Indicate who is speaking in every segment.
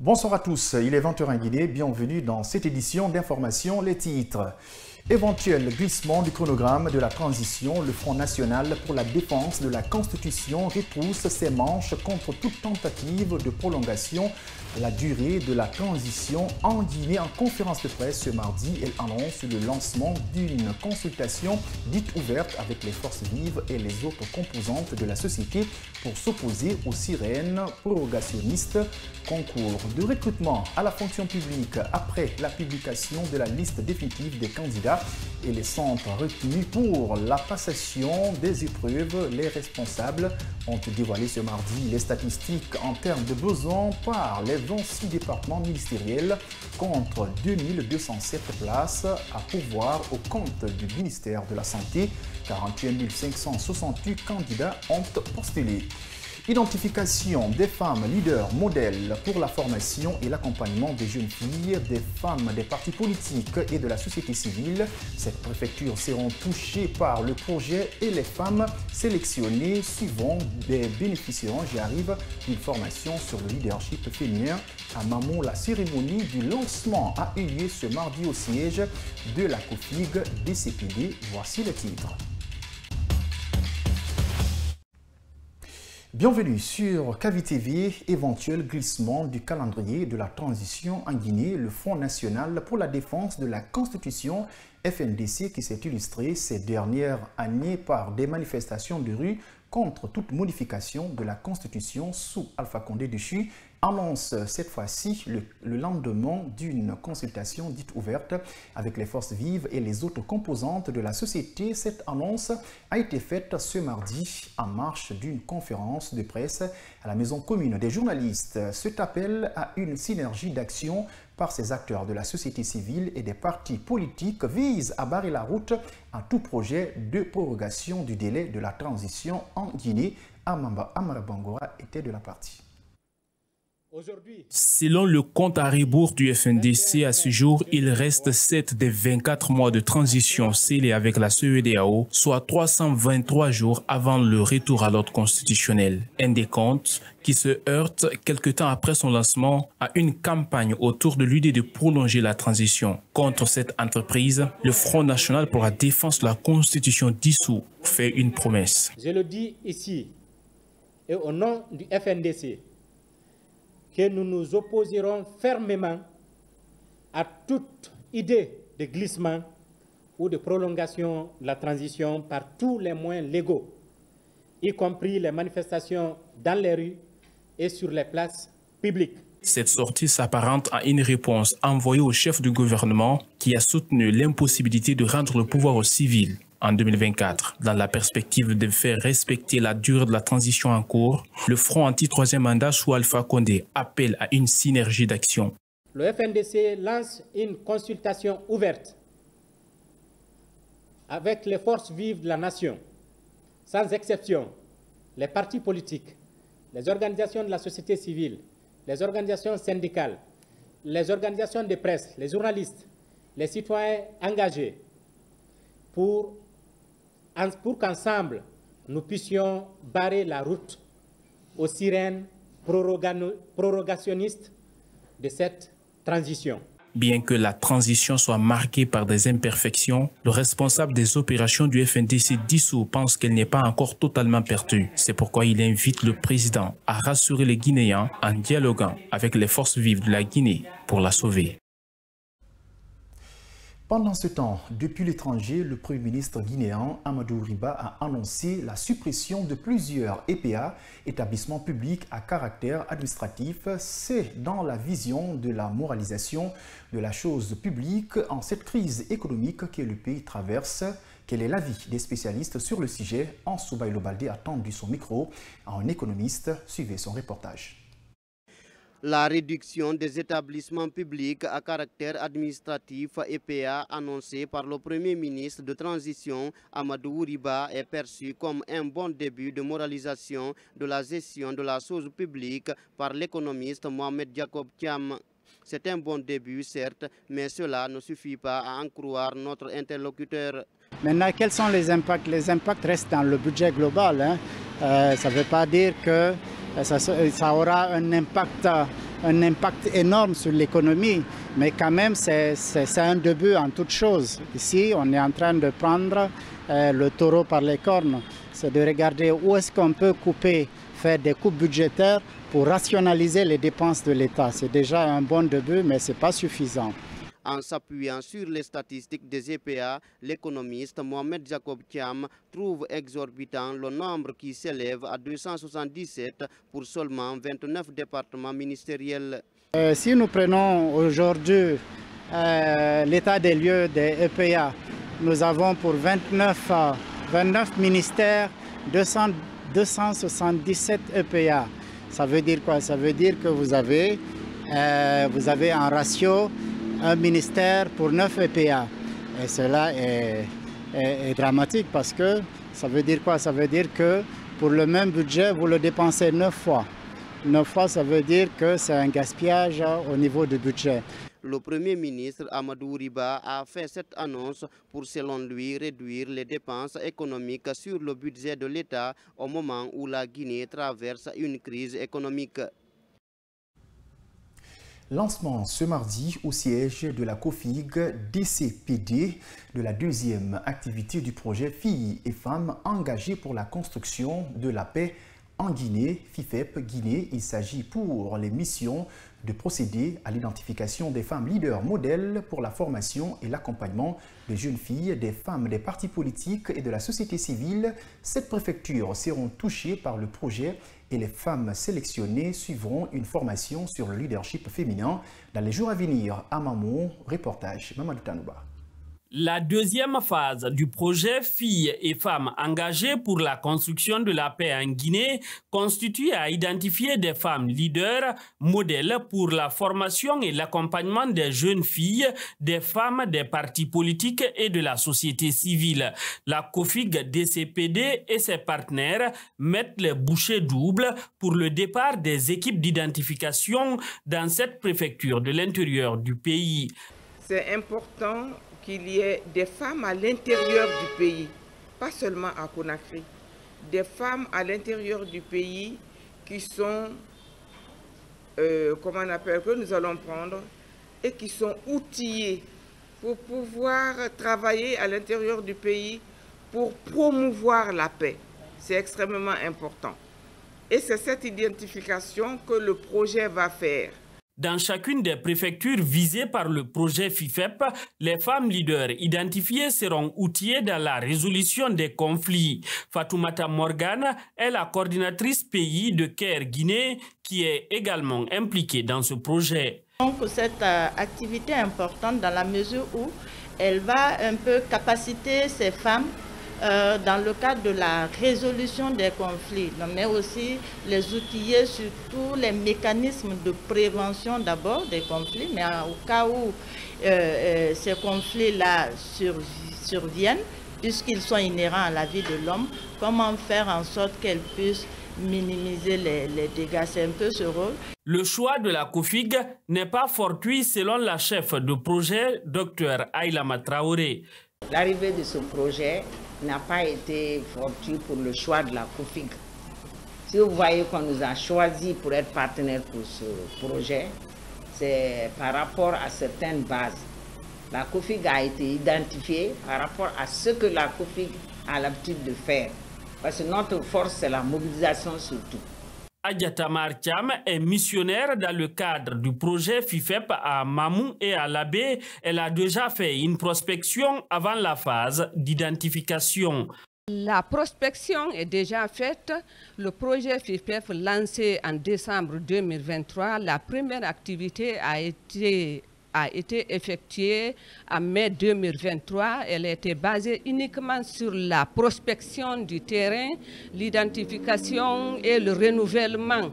Speaker 1: Bonsoir à tous, il est 20h en Guinée, bienvenue dans cette édition d'information. Les titres. Éventuel glissement du chronogramme de la transition, le Front National pour la défense de la Constitution retrousse ses manches contre toute tentative de prolongation de la durée de la transition en Guinée. En conférence de presse ce mardi, elle annonce le lancement d'une consultation dite ouverte avec les forces vives et les autres composantes de la société pour s'opposer aux sirènes prorogationnistes. Concours de recrutement à la fonction publique après la publication de la liste définitive des candidats et les centres retenus pour la passation des épreuves. Les responsables ont dévoilé ce mardi les statistiques en termes de besoins par les 26 départements ministériels contre 2207 places à pourvoir au compte du ministère de la Santé. 41 568 candidats ont postulé. Identification des femmes leaders modèles pour la formation et l'accompagnement des jeunes filles, des femmes des partis politiques et de la société civile. Ces préfectures seront touchées par le projet et les femmes sélectionnées suivant des bénéficieront, j'y arrive, d'une formation sur le leadership féminin. À Mamon, la cérémonie du lancement a eu lieu ce mardi au siège de la COFIG DCPD. Voici le titre. Bienvenue sur KVTV. Éventuel glissement du calendrier de la transition en Guinée, le Front National pour la défense de la Constitution, FNDC, qui s'est illustré ces dernières années par des manifestations de rue contre toute modification de la Constitution sous Alpha Condé déchu, annonce cette fois-ci le lendemain d'une consultation dite ouverte avec les forces vives et les autres composantes de la société. Cette annonce a été faite ce mardi en marge d'une conférence de presse à la Maison commune des journalistes. Cet appel à une synergie d'action par ces acteurs de la société civile et des partis politiques vise à barrer la route à tout projet de prorogation du délai de la transition en Guinée. Amamba Amara Bangora était de la partie.
Speaker 2: Selon le compte à rebours du FNDC, à ce jour, il reste 7 des 24 mois de transition scellés avec la CEDEAO, soit 323 jours avant le retour à l'ordre constitutionnel. Un décompte qui se heurte quelque temps après son lancement à une campagne autour de l'idée de prolonger la transition. Contre cette entreprise, le Front National pour la défense de la Constitution dissous fait une promesse.
Speaker 3: Je le dis ici et au nom du FNDC, que nous nous opposerons fermement à toute idée de glissement ou de prolongation de la transition par tous les moyens légaux, y compris les manifestations dans les rues et sur les places publiques.
Speaker 2: Cette sortie s'apparente à une réponse envoyée au chef du gouvernement qui a soutenu l'impossibilité de rendre le pouvoir aux civils en 2024. Dans la perspective de faire respecter la durée de la transition en cours, le Front anti-troisième mandat sous Alpha Condé appelle à une synergie d'action.
Speaker 3: Le FNDC lance une consultation ouverte avec les forces vives de la nation, sans exception, les partis politiques, les organisations de la société civile, les organisations syndicales, les organisations de presse, les journalistes, les citoyens engagés, pour qu'ensemble, nous puissions barrer la route aux sirènes prorogationnistes de cette transition.
Speaker 2: Bien que la transition soit marquée par des imperfections, le responsable des opérations du FNDC dissous pense qu'elle n'est pas encore totalement perdue. C'est pourquoi il invite le président à rassurer les Guinéens en dialoguant avec les forces vives de la Guinée pour la sauver.
Speaker 1: Pendant ce temps, depuis l'étranger, le Premier ministre guinéen Amadou Riba a annoncé la suppression de plusieurs EPA, établissements publics à caractère administratif. C'est dans la vision de la moralisation de la chose publique en cette crise économique que le pays traverse. Quel est l'avis des spécialistes sur le sujet? Ansouba Ilobalde a tendu son micro à un économiste. Suivez son reportage.
Speaker 4: La réduction des établissements publics à caractère administratif EPA annoncée par le Premier ministre de transition Amadou Riba est perçue comme un bon début de moralisation de la gestion de la chose publique par l'économiste Mohamed Jacob Thiam. C'est un bon début, certes, mais cela ne suffit pas à en croire notre interlocuteur.
Speaker 5: Maintenant, quels sont les impacts? Les impacts restent dans le budget global. Ça ne veut pas dire que ça aura un impact un impact énorme sur l'économie, mais quand même c'est un début en toute chose. Ici, on est en train de prendre le taureau par les cornes, c'est de regarder où est-ce qu'on peut couper, faire des coupes budgétaires pour rationaliser les dépenses de l'État. C'est déjà un bon début, mais ce n'est pas suffisant.
Speaker 4: En s'appuyant sur les statistiques des EPA, l'économiste Mohamed Jacob Thiam trouve exorbitant le nombre qui s'élève à 277 pour seulement 29 départements ministériels.
Speaker 5: Si nous prenons aujourd'hui l'état des lieux des EPA, nous avons pour 29 ministères 277 EPA. Ça veut dire quoi? Ça veut dire que vous avez un ratio, un ministère pour 9 EPA. Et cela est dramatique parce que ça veut dire quoi? Ça veut dire que pour le même budget, vous le dépensez 9 fois. 9 fois, ça veut dire que c'est un gaspillage au niveau du budget.
Speaker 4: Le Premier ministre Amadou Riba a fait cette annonce pour, selon lui, réduire les dépenses économiques sur le budget de l'État au moment où la Guinée traverse une crise économique.
Speaker 1: Lancement ce mardi au siège de la COFIG DCPD de la deuxième activité du projet Filles et femmes engagées pour la construction de la paix en Guinée, FIFEP Guinée. Il s'agit pour les missions de procéder à l'identification des femmes leaders modèles pour la formation et l'accompagnement des jeunes filles, des femmes des partis politiques et de la société civile. 7 préfectures seront touchées par le projet et les femmes sélectionnées suivront une formation sur le leadership féminin dans les jours à venir. À Mamou, reportage Mamadou Tanouba.
Speaker 6: La deuxième phase du projet Filles et femmes engagées pour la construction de la paix en Guinée constitue à identifier des femmes leaders, modèles pour la formation et l'accompagnement des jeunes filles, des femmes des partis politiques et de la société civile. La COFIG DCPD et ses partenaires mettent les bouchées doubles pour le départ des équipes d'identification dans cette préfecture de l'intérieur du pays.
Speaker 7: C'est important qu'il y ait des femmes à l'intérieur du pays, pas seulement à Conakry, des femmes à l'intérieur du pays qui sont, comment on appelle, que nous allons prendre, et qui sont outillées pour pouvoir travailler à l'intérieur du pays pour promouvoir la paix. C'est extrêmement important. Et c'est cette identification que le projet va faire.
Speaker 6: Dans chacune des préfectures visées par le projet FIFEP, les femmes leaders identifiées seront outillées dans la résolution des conflits. Fatoumata Morgane est la coordinatrice pays de CARE Guinée qui est également impliquée dans ce projet.
Speaker 8: Donc cette activité est importante dans la mesure où elle va un peu capaciter ces femmes dans le cadre de la résolution des conflits, mais aussi les outiller sur tous les mécanismes de prévention d'abord des conflits, mais au cas où ces conflits-là surviennent, puisqu'ils sont inhérents à la vie de l'homme, comment faire en sorte qu'elles puissent minimiser les dégâts. C'est un peu ce rôle.
Speaker 6: Le choix de la COFIG n'est pas fortuit selon la chef de projet, Dr Aïlama Traoré.
Speaker 9: L'arrivée de ce projet n'a pas été fortuite pour le choix de la COFIG. Si vous voyez qu'on nous a choisi pour être partenaire pour ce projet, c'est par rapport à certaines bases. La COFIG a été identifiée par rapport à ce que la COFIG a l'habitude de faire. Parce que notre force, c'est la mobilisation surtout.
Speaker 6: Adjata Martiam est missionnaire dans le cadre du projet FIFEP à Mamou et à Labé. Elle a déjà fait une prospection avant la phase d'identification.
Speaker 10: La prospection est déjà faite. Le projet FIFEP lancé en décembre 2023, la première activité a été effectuée en mai 2023. Elle était basée uniquement sur la prospection du terrain, l'identification et le renouvellement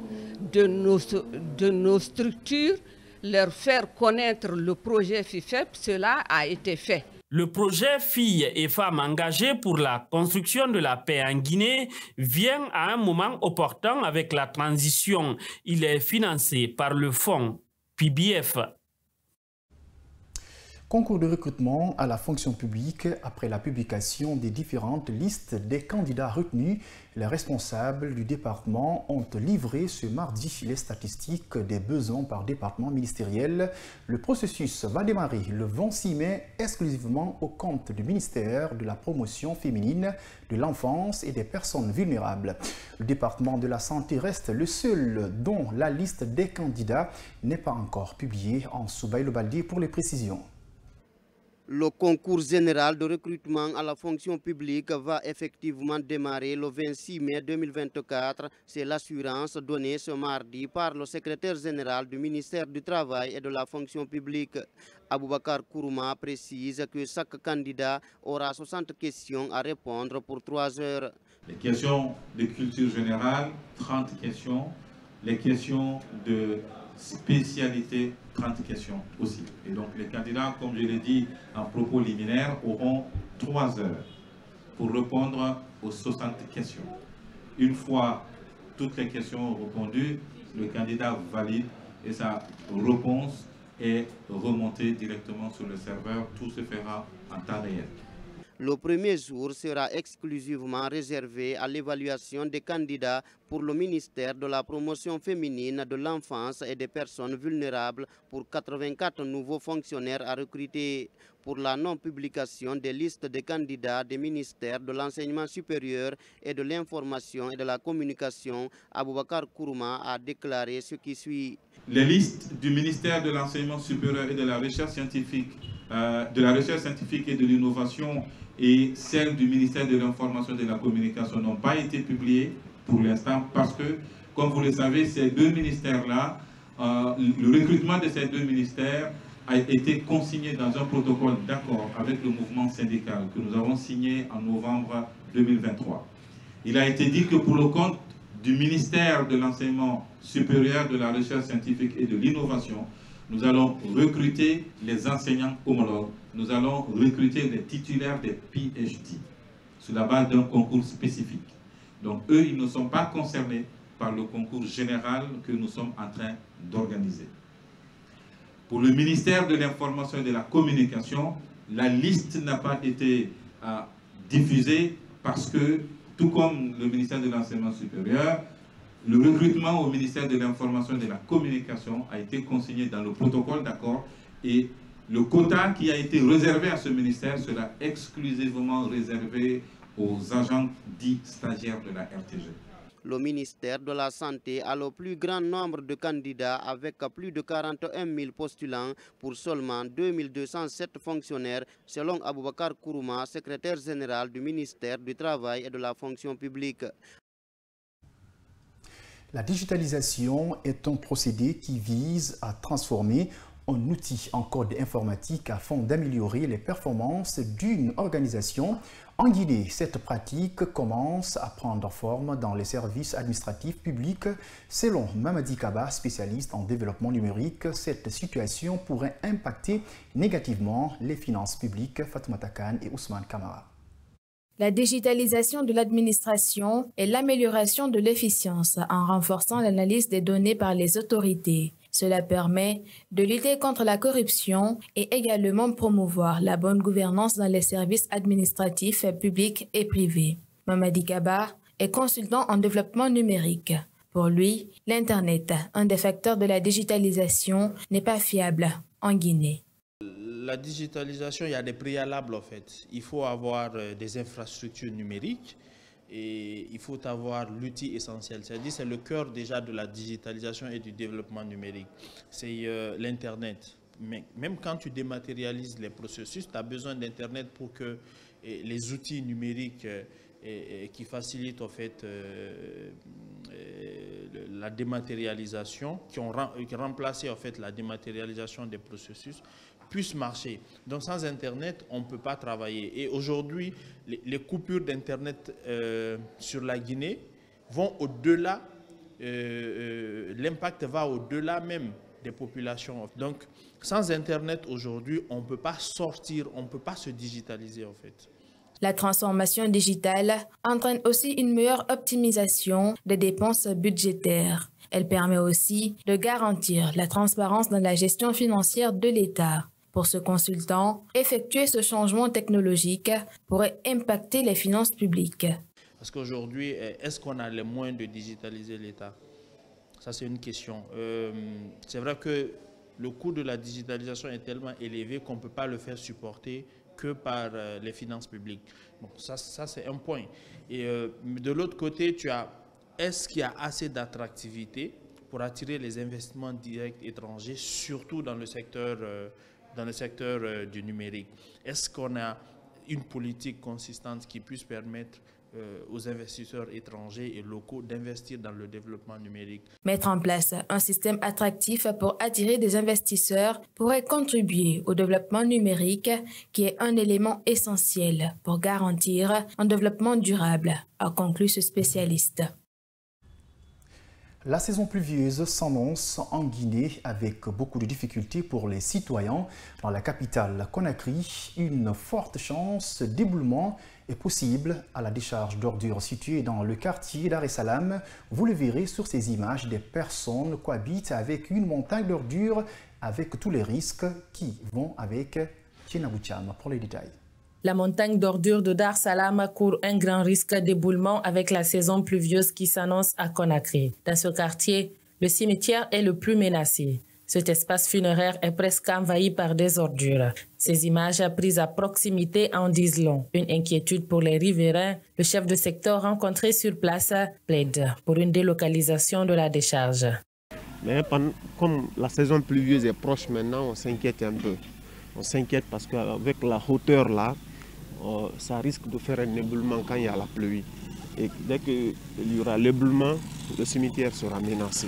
Speaker 10: de nos structures, leur faire connaître le projet FIFEP. Cela a été fait.
Speaker 6: Le projet Filles et femmes engagées pour la construction de la paix en Guinée vient à un moment opportun avec la transition. Il est financé par le fonds PBF.
Speaker 1: Concours de recrutement à la fonction publique. Après la publication des différentes listes des candidats retenus, les responsables du département ont livré ce mardi les statistiques des besoins par département ministériel. Le processus va démarrer le 26 mai exclusivement au compte du ministère de la promotion féminine, de l'enfance et des personnes vulnérables. Le département de la santé reste le seul dont la liste des candidats n'est pas encore publiée. En Soubaï Baldi pour les précisions.
Speaker 4: Le concours général de recrutement à la fonction publique va effectivement démarrer le 26 mai 2024. C'est l'assurance donnée ce mardi par le secrétaire général du ministère du Travail et de la fonction publique. Aboubakar Kourouma précise que chaque candidat aura 60 questions à répondre pour 3 heures.
Speaker 11: Les questions de culture générale, 30 questions. Les questions de spécialité, 30 questions aussi. Et donc les candidats, comme je l'ai dit en propos liminaire, auront 3 heures pour répondre aux 60 questions. Une fois toutes les questions répondues, le candidat valide et sa réponse est remontée directement sur le serveur. Tout se fera en temps réel.
Speaker 4: Le premier jour sera exclusivement réservé à l'évaluation des candidats pour le ministère de la promotion féminine, de l'enfance et des personnes vulnérables pour 84 nouveaux fonctionnaires à recruter. Pour la non-publication des listes des candidats des ministères de l'enseignement supérieur et de l'information et de la communication, Aboubakar Kourouma a déclaré ce qui suit.
Speaker 11: Les listes du ministère de l'enseignement supérieur et de la recherche scientifique, et de l'innovation et celles du ministère de l'information et de la communication n'ont pas été publiées pour l'instant parce que, comme vous le savez, ces deux ministères-là, le recrutement de ces deux ministères a été consigné dans un protocole d'accord avec le mouvement syndical que nous avons signé en novembre 2023. Il a été dit que pour le compte du ministère de l'enseignement supérieur, de la recherche scientifique et de l'innovation, nous allons recruter les enseignants homologues, nous allons recruter les titulaires des PhD sur la base d'un concours spécifique. Donc eux, ils ne sont pas concernés par le concours général que nous sommes en train d'organiser. Pour le ministère de l'Information et de la Communication, la liste n'a pas été diffusée parce que, tout comme le ministère de l'Enseignement supérieur, le recrutement au ministère de l'Information et de la Communication a été consigné dans le protocole d'accord et le quota qui a été réservé à ce ministère sera exclusivement réservé aux agents dits stagiaires de la RTG.
Speaker 4: Le ministère de la Santé a le plus grand nombre de candidats avec plus de 41 000 postulants pour seulement 2207 fonctionnaires, selon Aboubakar Kourouma, secrétaire général du ministère du Travail et de la fonction publique.
Speaker 1: La digitalisation est un procédé qui vise à transformer un outil en code informatique afin d'améliorer les performances d'une organisation. En Guinée, cette pratique commence à prendre forme dans les services administratifs publics. Selon Mamadi Kaba, spécialiste en développement numérique, cette situation pourrait impacter négativement les finances publiques. Fatoumata Khan et Ousmane Kamara.
Speaker 12: La digitalisation de l'administration et l'amélioration de l'efficience en renforçant l'analyse des données par les autorités. Cela permet de lutter contre la corruption et également promouvoir la bonne gouvernance dans les services administratifs publics et privés. Mamadi Kaba est consultant en développement numérique. Pour lui, l'Internet, un des facteurs de la digitalisation, n'est pas fiable en Guinée.
Speaker 13: La digitalisation, il y a des préalables en fait. Il faut avoir des infrastructures numériques et il faut avoir l'outil essentiel. C'est-à-dire c'est le cœur déjà de la digitalisation et du développement numérique. C'est l'Internet. Mais même quand tu dématérialises les processus, tu as besoin d'Internet pour que les outils numériques qui facilitent en fait la dématérialisation, qui ont remplacé en fait la dématérialisation des processus, puissent marcher. Donc sans Internet, on ne peut pas travailler. Et aujourd'hui, les coupures d'Internet sur la Guinée vont au-delà, l'impact va au-delà même des populations. Donc sans Internet aujourd'hui, on ne peut pas sortir, on ne peut pas se digitaliser en fait.
Speaker 12: La transformation digitale entraîne aussi une meilleure optimisation des dépenses budgétaires. Elle permet aussi de garantir la transparence dans la gestion financière de l'État. Pour ce consultant, effectuer ce changement technologique pourrait impacter les finances publiques.
Speaker 13: Parce qu'aujourd'hui, est-ce qu'on a les moyens de digitaliser l'État? Ça, c'est une question. C'est vrai que le coût de la digitalisation est tellement élevé qu'on ne peut pas le faire supporter que par les finances publiques. Bon, ça c'est un point. Et de l'autre côté, est-ce qu'il y a assez d'attractivité pour attirer les investissements directs étrangers, surtout dans le secteur du numérique? Est-ce qu'on a une politique consistante qui puisse permettre aux investisseurs étrangers et locaux d'investir dans le développement numérique?
Speaker 12: Mettre en place un système attractif pour attirer des investisseurs pourrait contribuer au développement numérique, qui est un élément essentiel pour garantir un développement durable, a conclu ce spécialiste.
Speaker 1: La saison pluvieuse s'annonce en Guinée avec beaucoup de difficultés pour les citoyens. Dans la capitale Conakry, une forte chance d'éboulement est possible à la décharge d'ordures située dans le quartier Dar es Salaam. Vous le verrez sur ces images, des personnes cohabitent avec une montagne d'ordures avec tous les risques qui vont avec. Tiena Boucham pour les détails.
Speaker 14: La montagne d'ordures de Dar es Salaam court un grand risque d'éboulement avec la saison pluvieuse qui s'annonce à Conakry. Dans ce quartier, le cimetière est le plus menacé. Cet espace funéraire est presque envahi par des ordures. Ces images prises à proximité en disent long. Une inquiétude pour les riverains. Le chef de secteur rencontré sur place plaide pour une délocalisation de la décharge.
Speaker 15: Mais comme la saison pluvieuse est proche maintenant, on s'inquiète un peu. On s'inquiète parce qu'avec la hauteur là, ça risque de faire un éboulement quand il y a la pluie. Et dès qu'il y aura l'éboulement, le cimetière sera menacé.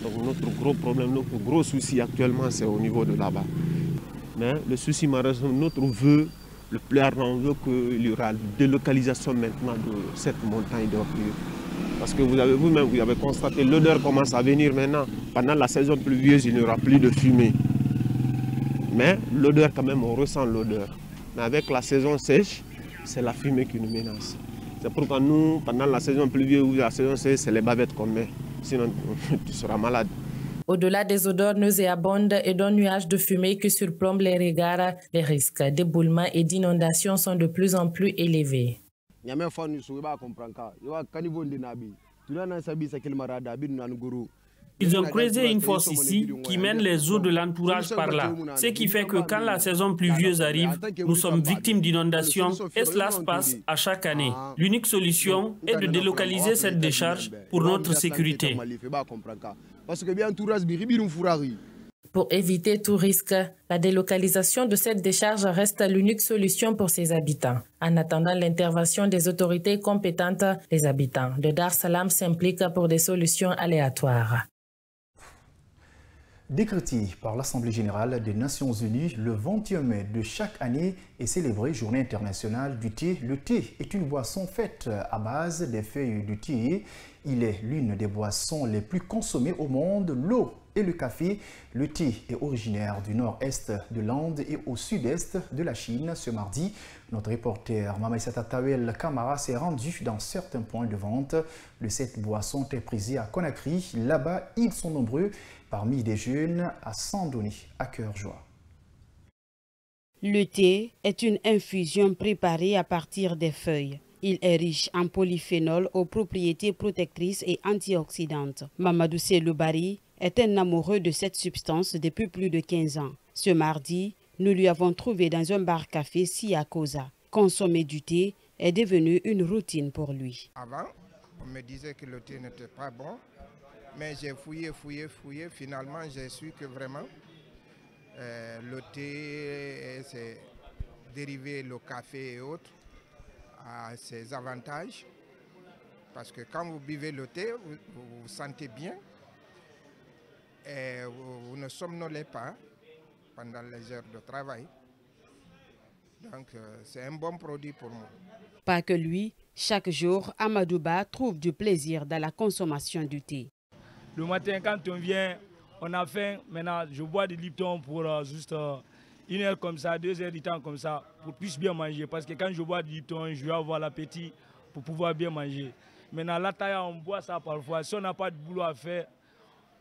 Speaker 15: Donc notre gros problème, notre gros souci actuellement, c'est au niveau de là-bas. Mais le souci, malheureusement, notre vœu, le plus ardent veut qu'il y aura délocalisation maintenant de cette montagne d'ordures. Parce que vous-même, vous avez constaté, l'odeur commence à venir maintenant. Pendant la saison pluvieuse, il n'y aura plus de fumée. Mais l'odeur, quand même, on ressent l'odeur. Mais avec la saison sèche, c'est la fumée qui nous menace. C'est pourquoi nous, pendant la saison pluvieuse ou la saison sèche, c'est les bavettes qu'on met. Sinon, tu seras malade.
Speaker 14: Au-delà des odeurs nauséabondes et d'un nuage de fumée qui surplombe les regards, les risques d'éboulement et d'inondation sont de plus en plus élevés.
Speaker 6: Ils ont creusé une fosse ici qui mène les eaux de l'entourage par là. Ce qui fait que quand la saison pluvieuse arrive, nous sommes victimes d'inondations et cela se passe à chaque année. L'unique solution est de délocaliser cette décharge pour notre sécurité.
Speaker 14: Pour éviter tout risque, la délocalisation de cette décharge reste l'unique solution pour ses habitants. En attendant l'intervention des autorités compétentes, les habitants de Dar es Salaam s'impliquent pour des solutions aléatoires.
Speaker 1: Décrété par l'Assemblée générale des Nations unies, le 21 mai de chaque année est célébrée Journée internationale du thé. Le thé est une boisson faite à base des feuilles du thé. Il est l'une des boissons les plus consommées au monde. L'eau et le café. Le thé est originaire du nord-est de l'Inde et au sud-est de la Chine. Ce mardi, notre reporter Mamaïsata Tawel Kamara s'est rendu dans certains points de vente de cette boisson très prisée à Conakry. Là-bas, ils sont nombreux parmi des jeunes à s'en donner à cœur joie.
Speaker 16: Le thé est une infusion préparée à partir des feuilles. Il est riche en polyphénol aux propriétés protectrices et antioxydantes. Mamadou Seloubari est un amoureux de cette substance depuis plus de 15 ans. Ce mardi, nous lui avons trouvé dans un bar-café Siakosa. Consommer du thé est devenu une routine pour lui.
Speaker 17: Avant, on me disait que le thé n'était pas bon, mais j'ai fouillé. Finalement, j'ai su que vraiment, le thé, c'est dérivé le café et autres, a ses avantages. Parce que quand vous buvez le thé, vous vous sentez bien et vous ne somnolez pas pendant les heures de travail. Donc, c'est un bon produit pour moi.
Speaker 16: Pas que lui, chaque jour, Amadouba trouve du plaisir dans la consommation du thé.
Speaker 18: Le matin, quand on vient, on a faim. Maintenant, je bois du Lipton pour juste 1 heure comme ça, 2 heures du temps comme ça, pour plus bien manger. Parce que quand je bois du Lipton, je vais avoir l'appétit pour pouvoir bien manger. Maintenant, la taille, on boit ça parfois. Si on n'a pas de boulot à faire,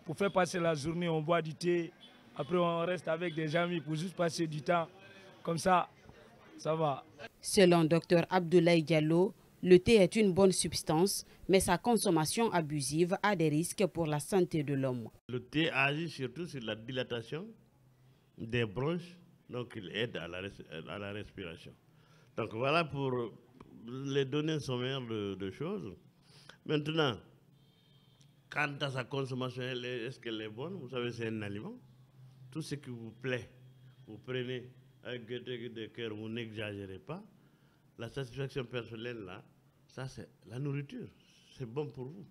Speaker 18: pour faire passer la journée, on boit du thé Après, on reste avec des amis pour juste passer du temps. Comme ça, ça va.
Speaker 16: Selon Dr Abdoulaye Diallo, le thé est une bonne substance, mais sa consommation abusive a des risques pour la santé de l'homme.
Speaker 19: Le thé agit surtout sur la dilatation des bronches, donc il aide à la respiration. Donc voilà pour les données sommaires de choses. Maintenant, quant à sa consommation, est-ce qu'elle est bonne? Vous savez, c'est un aliment. Tout ce qui vous plaît, vous prenez avec gaieté de cœur, vous n'exagérez pas. La satisfaction personnelle, là, ça c'est la nourriture. C'est bon pour vous,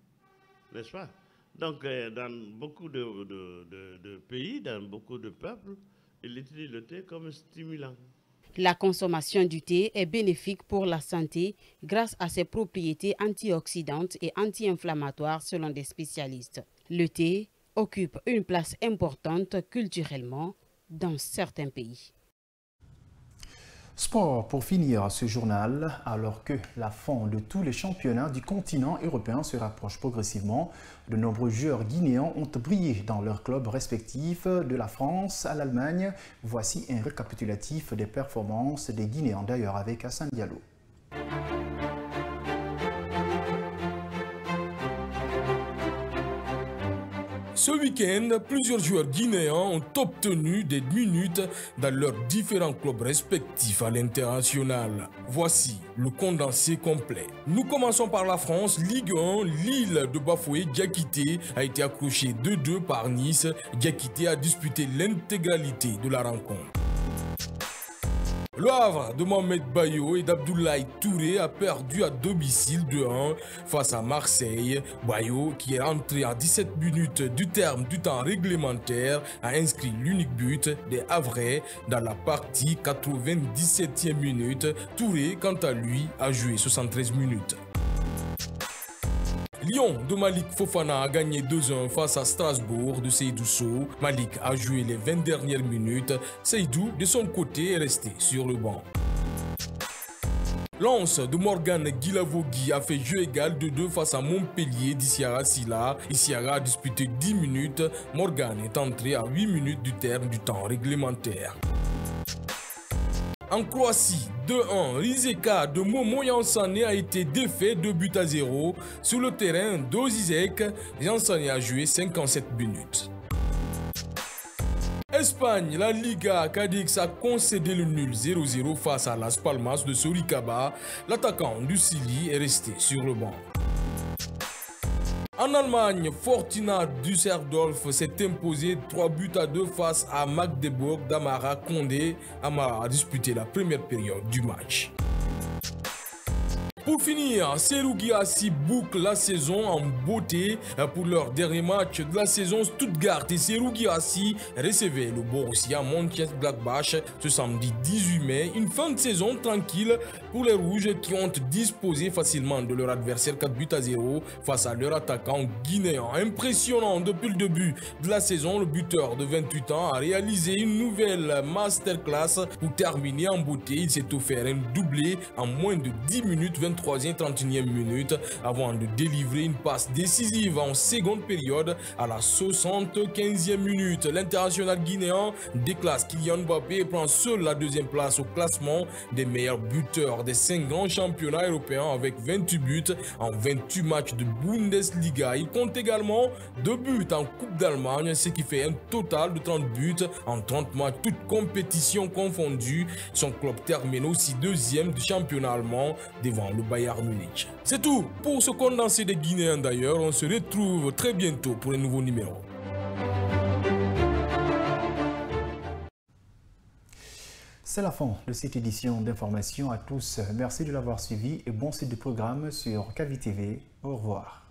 Speaker 19: n'est-ce pas? Donc, dans beaucoup de pays, dans beaucoup de peuples, ils utilisent le thé comme stimulant.
Speaker 16: La consommation du thé est bénéfique pour la santé grâce à ses propriétés antioxydantes et anti-inflammatoires selon des spécialistes. Le thé occupe une place importante culturellement dans certains pays.
Speaker 1: Sport pour finir ce journal, alors que la fin de tous les championnats du continent européen se rapproche progressivement, de nombreux joueurs guinéens ont brillé dans leurs clubs respectifs, de la France à l'Allemagne. Voici un récapitulatif des performances des Guinéens, d'ailleurs avec Hassan Diallo.
Speaker 20: Ce week-end, plusieurs joueurs guinéens ont obtenu des minutes dans leurs différents clubs respectifs à l'international. Voici le condensé complet. Nous commençons par la France, Ligue 1, Lille de Bafoué, Diakité a été accroché 2-2 par Nice. Diakité a disputé l'intégralité de la rencontre. Le Havre de Mohamed Bayo et d'Abdoulaye Touré a perdu à domicile 2-1 face à Marseille. Bayo, qui est rentré à 17 minutes du terme du temps réglementaire, a inscrit l'unique but des Havrais dans la partie 97e minute. Touré, quant à lui, a joué 73 minutes. Lyon de Malik Fofana a gagné 2-1 face à Strasbourg de Seydou Sow. Malik a joué les 20 dernières minutes. Seydou, de son côté, est resté sur le banc. Lens de Morgan Guilavogui a fait jeu égal de 2 face à Montpellier d'Isiara Silla. Isiara a disputé 10 minutes. Morgan est entré à 8 minutes du terme du temps réglementaire. En Croatie, 2-1, Rijeka de Momo Yansane a été défait 2-0 sur le terrain d'Ozizek. Yansane a joué 57 minutes. Espagne, la Liga, Cadix a concédé le nul 0-0 face à Las Palmas de Soricaba. L'attaquant du Sili est resté sur le banc. En Allemagne, Fortuna Düsseldorf s'est imposé 3-2 face à Magdeburg d'Amara Condé. Amara a disputé la première période du match. Pour finir, Serhou Guirassy boucle la saison en beauté. Pour leur dernier match de la saison, Stuttgart et Serhou Guirassy recevaient le Borussia Mönchengladbach ce samedi 18 mai. Une fin de saison tranquille pour les Rouges qui ont disposé facilement de leur adversaire 4-0 face à leur attaquant guinéen. Impressionnant depuis le début de la saison, le buteur de 28 ans a réalisé une nouvelle masterclass pour terminer en beauté. Il s'est offert un doublé en moins de 10 minutes, 23e, 31e minute, avant de délivrer une passe décisive en seconde période à la 75e minute. L'international guinéen déclasse Kylian Mbappé et prend seul la deuxième place au classement des meilleurs buteurs des 5 grands championnats européens avec 28 buts en 28 matchs de Bundesliga. Il compte également 2 buts en Coupe d'Allemagne, ce qui fait un total de 30 buts en 30 matchs, toutes compétitions confondues. Son club termine aussi 2e du championnat allemand devant le Bayern Munich. C'est tout pour ce condensé des Guinéens d'ailleurs. On se retrouve très bientôt pour un nouveau numéro.
Speaker 1: C'est la fin de cette édition d'information à tous. Merci de l'avoir suivi et bon site de programme sur KVTV. Au revoir.